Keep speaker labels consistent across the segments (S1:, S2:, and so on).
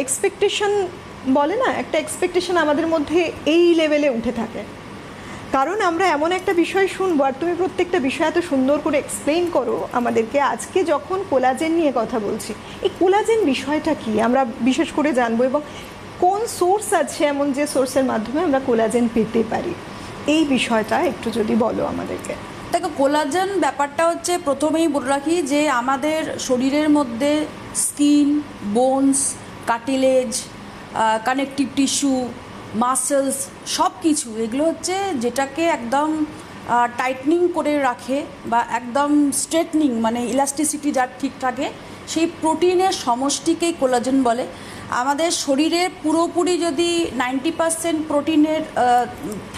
S1: Expectation বলে না, একটা এক্সপেকটেশন আমাদের মধ্যে এই লেভেলে উঠে থাকে, কারণ আমরা এমন একটা বিষয় শুনবো আর তুমি প্রত্যেকটা বিষয় এত সুন্দর করে এক্সপ্লেইন করো আমাদেরকে। আজকে যখন কোলাজেন নিয়ে কথা বলছি, এই কোলাজেন বিষয়টা কি আমরা বিশেষ করে জানবো, এবং কোন সোর্স আছে এমন যে সোর্সের মাধ্যমে আমরা কোলাজেন পেতে পারি, এই বিষয়টা একটু যদি বলো আমাদেরকে।
S2: দেখো, কোলাজেন ব্যাপারটা হচ্ছে, প্রথমেই বলে রাখি যে আমাদের শরীরের মধ্যে skin, bones, cartilage, connective tissue, muscles, সব কিছু এগুলো হচ্ছে যেটাকে একদম টাইটনিং করে রাখে বা একদম স্ট্রেটনিং, মানে ইলাস্টিসিটি যার ঠিক থাকে, সেই প্রোটিনের সমষ্টিকেই কোলাজেন বলে। আমাদের শরীরে পুরোপুরি যদি 90% প্রোটিনের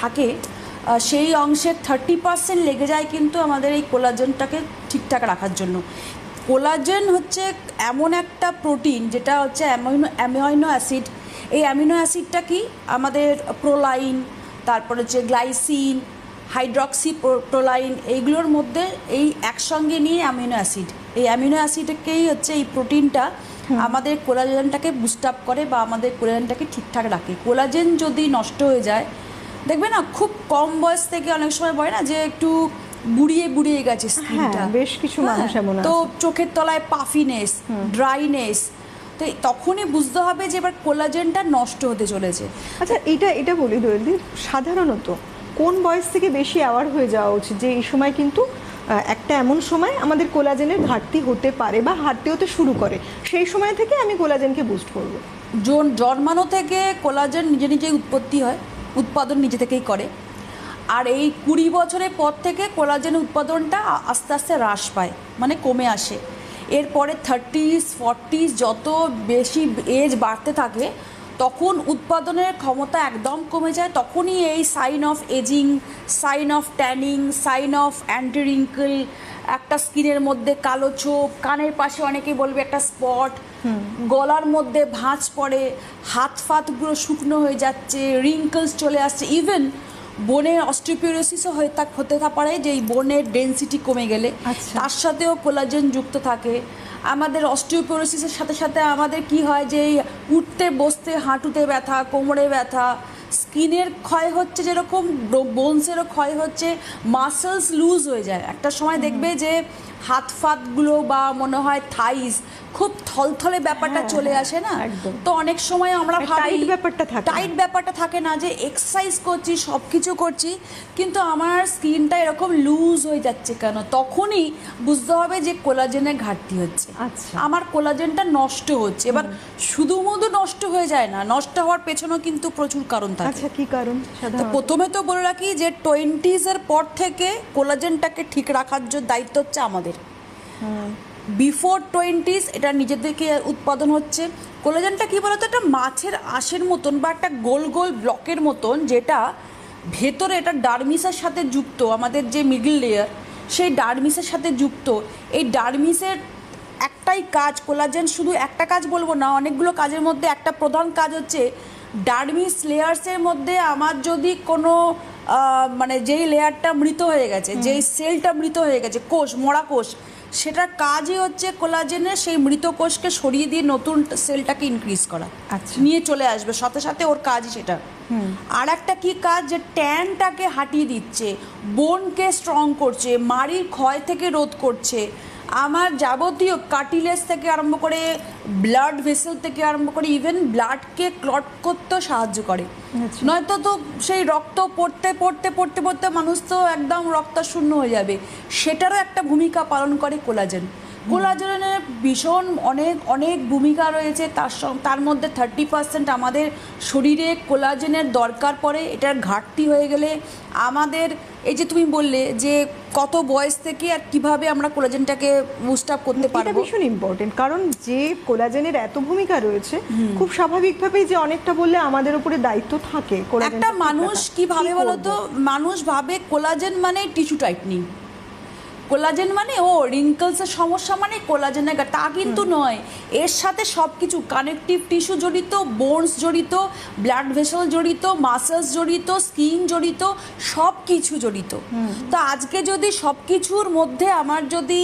S2: থাকে, সেই অংশের 30% লেগে যায় কিন্তু আমাদের এই কোলাজেনটাকে ঠিকঠাক রাখার জন্য। কোলাজেন হচ্ছে এমন একটা প্রোটিন যেটা হচ্ছে অ্যামিনো অ্যাসিড। এই অ্যামিনো অ্যাসিডটা কি, আমাদের প্রোলাইন, তারপর হচ্ছে গ্লাইসিন, হাইড্রক্সি প্রোলাইন, এইগুলোর মধ্যে এই একসঙ্গে নিয়ে অ্যামিনো অ্যাসিড, এই অ্যামিনো অ্যাসিডকেই হচ্ছে এই প্রোটিনটা আমাদের কোলাজেনটাকে বুস্ট আপ করে বা আমাদের কোলাজেনটাকে ঠিকঠাক রাখে। কোলাজেন যদি নষ্ট হয়ে যায়, দেখবে না খুব কম বয়স থেকে অনেক সময় বলে না যে একটু বুড়িয়ে বুড়িয়ে গেছে স্কিনটা,
S1: বেশ কিছু মানুষ এমন আছে,
S2: তো চোখের তলায় পাফিনেস, ড্রাইনেস, তো তখনই বুঝতে হবে যে এবার কোলাজেনটা নষ্ট হতে চলেছে।
S1: আচ্ছা, এটা বলি দোয়েলদি, সাধারণত কোন বয়স থেকে বেশি অ্যাওয়ার হয়ে যাওয়া উচিত যে এই সময় কিন্তু একটা এমন সময় আমাদের কোলাজেনের ঘাটতি হতে পারে বা ঘাটতি হতে শুরু করে, সেই সময় থেকে আমি কোলাজেনকে বুস্ট করব?
S2: জন্মানো থেকে কোলাজেন নিজে নিজেই উৎপত্তি হয়, উৎপাদন নিজে থেকেই করে। আর এই 20 বছরের পর থেকে কোলাজেনের উৎপাদনটা আস্তে আস্তে হ্রাস পায়, মানে কমে আসে। এরপরে 30s 40s যত বেশি এজ বাড়তে থাকে তখন উৎপাদনের ক্ষমতা একদম কমে যায়। তখনই এই sign of ageing, sign of tanning, sign of anti wrinkle, একটা স্কিনের মধ্যে কালো ছোপ, কানের পাশে অনেকেই বলবে একটা স্পট, গলার মধ্যে ভাঁজ পড়ে, হাত ফাতগুলো শুকনো হয়ে যাচ্ছে, রিঙ্কলস চলে আসছে, ইভেন বোনের অস্টিওপোরোসিসও হতে পারে যে এই বোনের ডেনসিটি কমে গেলে তার সাথেও কোলাজেন যুক্ত থাকে। আমাদের অস্টিওপোরোসিসের সাথে সাথে আমাদের কি হয় যে উঠতে বসতে হাঁটুতে ব্যথা, কোমরে ব্যথা, স্কিনের ক্ষয় হচ্ছে, যেরকম বোনসেরও ক্ষয় হচ্ছে, মাসেলস লুজ হয়ে যায়। একটা সময় দেখবে যে হাত ফাতগুলো বা মনে হয় থাইস খুব থলথলে ব্যাপারটা চলে আসে না, তো অনেক সময় আমরা ভাবি টাইট ব্যাপারটা থাকে না, যে এক্সারসাইজ করছি, সব কিছু করছি, কিন্তু আমার স্কিনটা এরকম লুজ হয়ে যাচ্ছে কেন, তখনই বুঝতে হবে যে কোলাজেনের ঘাটতি হচ্ছে, আমার কোলাজেনটা নষ্ট হচ্ছে। এবার শুধুমাত্র নষ্ট হয়ে যায় না, নষ্ট হওয়ার পেছনেও কিন্তু প্রচুর কারণ থাকে।
S1: আচ্ছা, কি কারণ?
S2: প্রথমে তো বলে রাখি যে 20s এর পর থেকে কোলাজেনটাকে ঠিক রাখার জন্য দায়িত্ব হচ্ছে আমাদের। বিফোর 20s এটা নিজেদেরকে উৎপাদন হচ্ছে। কোলাজেনটা কি বলতো, একটা মাছের আঁশের মতন বা একটা গোল গোল ব্লকের মতন, যেটা ভেতরে এটা ডার্মিসের সাথে যুক্ত, আমাদের যে মিডল লেয়ার সেই ডার্মিসের সাথে যুক্ত। এই ডার্মিসের একটাই কাজ, কোলাজেন শুধু একটা কাজ বলবো না, অনেকগুলো কাজের মধ্যে একটা প্রধান কাজ হচ্ছে ডার্মিস লেয়ার্সের মধ্যে আমার যদি কোনো মানে যেই লেয়ারটা মৃত হয়ে গেছে, যেই সেলটা মৃত হয়ে গেছে, কোষ, মরা কোষ, সেটার কাজই হচ্ছে কোলাজেনের সেই মৃত কোষকে সরিয়ে দিয়ে নতুন সেলটাকে ইনক্রিজ করা, নিয়ে চলে আসবে, সাথে সাথে ওর কাজই সেটা। আর একটা কি কাজ, যে ট্যানটাকে হাঁটিয়ে দিচ্ছে, বোনকে স্ট্রং করছে, মাড়ির ক্ষয় থেকে রোধ করছে, আমার যাবতীয় কার্টিলেজ থেকে আরম্ভ করে ব্লাড ভেসেল থেকে আরম্ভ করে ইভেন ব্লাডকে ক্লট করতেও সাহায্য করে। নয়তো তো সেই রক্ত পড়তে পড়তে পড়তে পড়তে মানুষ তো একদম রক্তশূন্য হয়ে যাবে, সেটারও একটা ভূমিকা পালন করে কোলাজেন। কোলাজেনের ভীষণ অনেক অনেক ভূমিকা রয়েছে, তার মধ্যে 30% আমাদের শরীরে কোলাজেনের দরকার পড়ে। এটার ঘাটতি হয়ে গেলে আমাদের, এই যে তুমি বললে যে কত বয়স থেকে আর কিভাবে আমরা কোলাজেনটাকে বুস্ট আপ করতে পারবো,
S1: এটা ভীষণ ইম্পর্টেন্ট, কারণ যে কোলাজেনের এত ভূমিকা রয়েছে, খুব স্বাভাবিকভাবেই যে অনেকটা বললে আমাদের উপরে দায়িত্ব থাকে।
S2: একটা মানুষ কি ভাবে বলতো, মানুষ ভাবে কোলাজেন মানে টিস্যু টাইটনিং, কোলাজেন মানে ও রিঙ্কলসের সমস্যা মানে কোলাজেনের তা কিন্তু নয়। এর সাথে সব কিছু কানেকটিভ টিস্যু জড়িত, বোনস জড়িত, ব্লাড ভেসেল জড়িত, মাসেলস জড়িত, স্কিন জড়িত, সব কিছু জড়িত। তো আজকে যদি সব কিছুর মধ্যে আমার যদি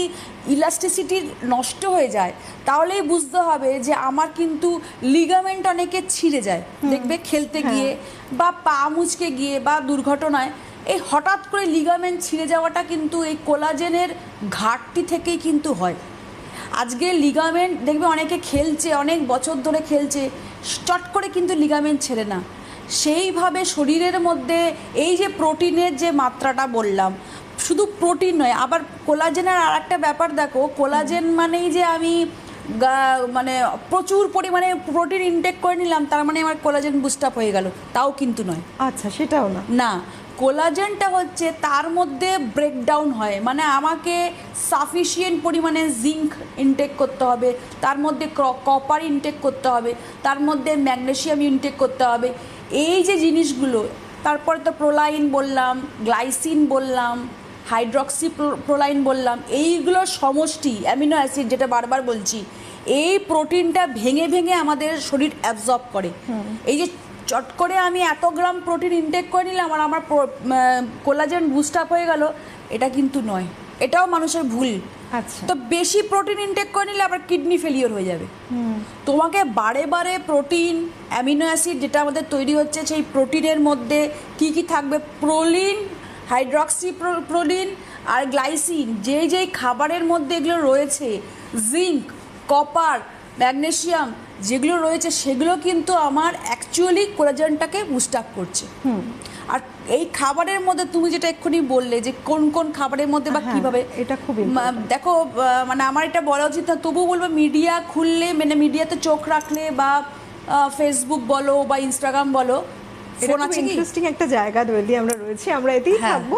S2: ইলাস্টিসিটি নষ্ট হয়ে যায়, তাহলেই বুঝতে হবে যে আমার কিন্তু লিগামেন্ট অনেকে ছিঁড়ে যায়, দেখবে খেলতে গিয়ে বা পা মুচকে গিয়ে বা দুর্ঘটনায় এই হঠাৎ করে লিগামেন্ট ছিঁড়ে যাওয়াটা কিন্তু এই কোলাজেনের ঘাটতি থেকেই কিন্তু হয়। আজকে লিগামেন্ট দেখবে অনেকে খেলছে, অনেক বছর ধরে খেলছে, চট করে কিন্তু লিগামেন্ট ছেড়ে না। সেইভাবে শরীরের মধ্যে এই যে প্রোটিনের যে মাত্রাটা বললাম, শুধু প্রোটিন নয়, আবার কোলাজেনের আর একটা ব্যাপার দেখো, কোলাজেন মানেই যে আমি মানে প্রচুর পরিমাণে প্রোটিন ইনটেক করে নিলাম তার মানে আমার কোলাজেন বুস্ট আপ হয়ে গেল, তাও কিন্তু নয়।
S1: আচ্ছা, সেটাও না।
S2: না, কোলাজেনটা হচ্ছে তার মধ্যে ব্রেকডাউন হয়, মানে আমাকে সাফিসিয়েন্ট পরিমাণে জিঙ্ক ইনটেক করতে হবে, তার মধ্যে কপার ইনটেক করতে হবে, তার মধ্যে ম্যাগনেসিয়াম ইনটেক করতে হবে, এই যে জিনিসগুলো। তারপরে তো প্রোলাইন বললাম, গ্লাইসিন বললাম, হাইড্রক্সি প্রোলাইন বললাম, এইগুলোর সমষ্টি অ্যামিনো অ্যাসিড, যেটা বারবার বলছি, এই প্রোটিনটা ভেঙে ভেঙে আমাদের শরীর অ্যাবজর্ব করে। এই যে চট করে আমি এত গ্রাম প্রোটিন ইনটেক করে নিলাম আর আমার কোলাজেন বুস্ট আপ হয়ে গেল, এটা কিন্তু নয়, এটাও মানুষের ভুল।
S1: আচ্ছা,
S2: তো বেশি প্রোটিন ইনটেক করে নিলে আবার কিডনি ফেলিওর হয়ে যাবে। তোমাকে বারে বারে প্রোটিন, অ্যামিনো অ্যাসিড যেটা আমাদের তৈরি হচ্ছে, সেই প্রোটিনের মধ্যে কি কি থাকবে, প্রোলিন, হাইড্রক্সি প্রোলিন আর গ্লাইসিন, যেই খাবারের মধ্যে এগুলো রয়েছে, জিঙ্ক, কপার, ম্যাগনেসিয়াম যেগুলো রয়েছে, সেগুলো কিন্তু আমার অ্যাকচুয়ালি কোলাজেনটাকে বুস্ট আপ করছে। আর এই খাবারের মধ্যে তুমি যেটা এক্ষুনি বললে যে কোন কোন খাবারের মধ্যে বা কিভাবে,
S1: এটা খুব
S2: দেখো, মানে আমার এটা বলা উচিত না, তবুও বলবো মিডিয়া খুললে, মানে মিডিয়াতে চোখ রাখলে বা ফেসবুক বলো বা ইনস্টাগ্রাম বলো, ফোন আছে কি,
S1: ইন্টারেস্টিং একটা জায়গা দোয়েলি আমরা রয়েছি, আমরা এতেই থাকবো।